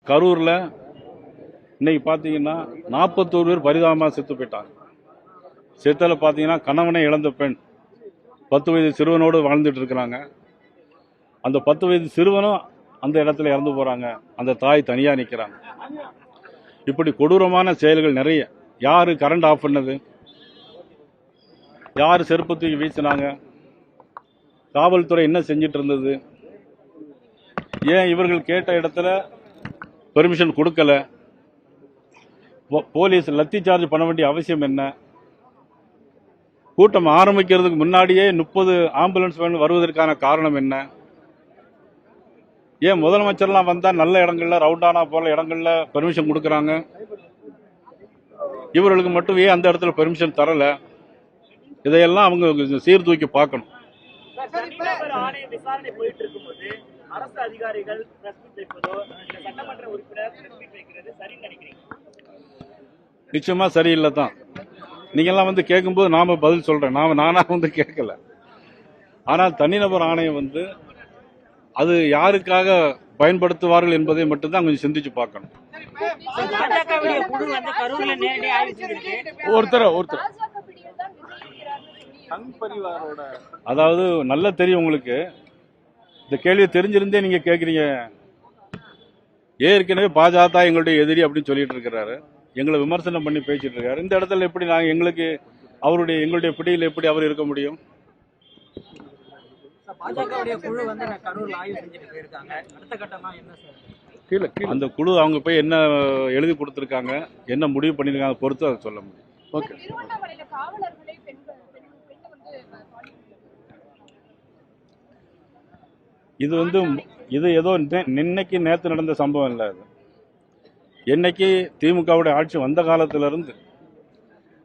கரூரில் இன்னைக்கு பார்த்தீங்கன்னா 41 பேர் பரிதாபமாக செத்து போயிட்டாங்க. செத்தில் பார்த்தீங்கன்னா கணவனை இழந்த பெண் 10 வயது சிறுவனோடு வாழ்ந்துட்டு இருக்கிறாங்க. அந்த 10 வயது சிறுவனும் அந்த இடத்துல இறந்து போகிறாங்க. அந்த தாய் தனியாக நிற்கிறாங்க. இப்படி கொடூரமான செயல்கள் நிறைய. யார் கரண்ட் ஆஃப் பண்ணது? யார் செருப்பு தூக்கி வீசினாங்க? காவல்துறை என்ன செஞ்சிட்டு இருந்தது? ஏன் இவர்கள் கேட்ட இடத்துல பெர்மிஷன் கொடுக்கல? போலீஸ் லத்தி சார்ஜ் பண்ண வேண்டிய அவசியம் என்ன? கூட்டம் ஆரம்பிக்கிறதுக்கு முன்னாடியே 30 ஆம்புலன்ஸ் வேன் வருவதற்கான காரணம் என்ன? ஏன் முதலமைச்சர்லாம் வந்தா நல்ல இடங்கள்ல ரவுண்டானா போல இடங்கள்ல பெர்மிஷன் கொடுக்கறாங்க, இவர்களுக்கு மட்டும் ஏன் அந்த இடத்துல பெர்மிஷன் தரல? இதையெல்லாம் அவங்க சீர்தூக்கி பார்க்கணும். அரசு அதிகாரிகள் சட்டமன்ற உறுப்பினர் நிச்சயமா சரியில்லை தான். நீங்கெல்லாம் வந்து கேட்கும்போது நாம பதில் சொல்றேன். நானா வந்து கேட்கல. ஆனால் தனிநபர் ஆணையம் அது யாருக்காக பயன்படுத்துவார்கள் என்பதை மட்டும்தான் கொஞ்சம் சிந்திச்சு பார்க்கணும். ஒருத்தர் அதாவது நல்லா தெரியும் உங்களுக்கு. இந்த கேள்வியை தெரிஞ்சிருந்தே நீங்க கேட்குறீங்க. ஏற்கனவே பாஜக எங்களுடைய எதிரி அப்படின்னு சொல்லிட்டு இருக்கிறாரு. எங்களை விமர்சனம் பண்ணி பேசிட்டு இருக்காரு. இந்த இடத்துல எப்படி நாங்கள் எங்களுடைய பிடியில் எப்படி அவர் இருக்க முடியும்? அந்த குழு அவங்க போய் என்ன எழுதி கொடுத்துருக்காங்க, என்ன முடிவு பண்ணிருக்காங்க பொறுத்து அதை சொல்ல முடியும். ஓகே. இது ஏதோ இன்னைக்கு நேற்று நடந்த சம்பவம் இல்லை. அது என்னைக்கு திமுகவுடைய ஆட்சி வந்த காலத்திலிருந்து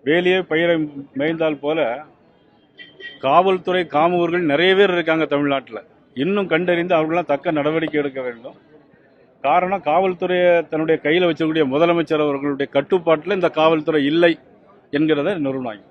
வேலியே பயிரை மேய்ந்தால் போல காவல்துறை காமுகர்கள் நிறைய பேர் இருக்காங்க தமிழ்நாட்டில். இன்னும் கண்டறிந்து அவர்களெல்லாம் தக்க நடவடிக்கை எடுக்க வேண்டும். காரணம், காவல்துறையை தன்னுடைய கையில் வச்சக்கூடிய முதலமைச்சர் அவர்களுடைய கட்டுப்பாட்டில் இந்த காவல்துறை இல்லை என்கிறத நிறுவனம்.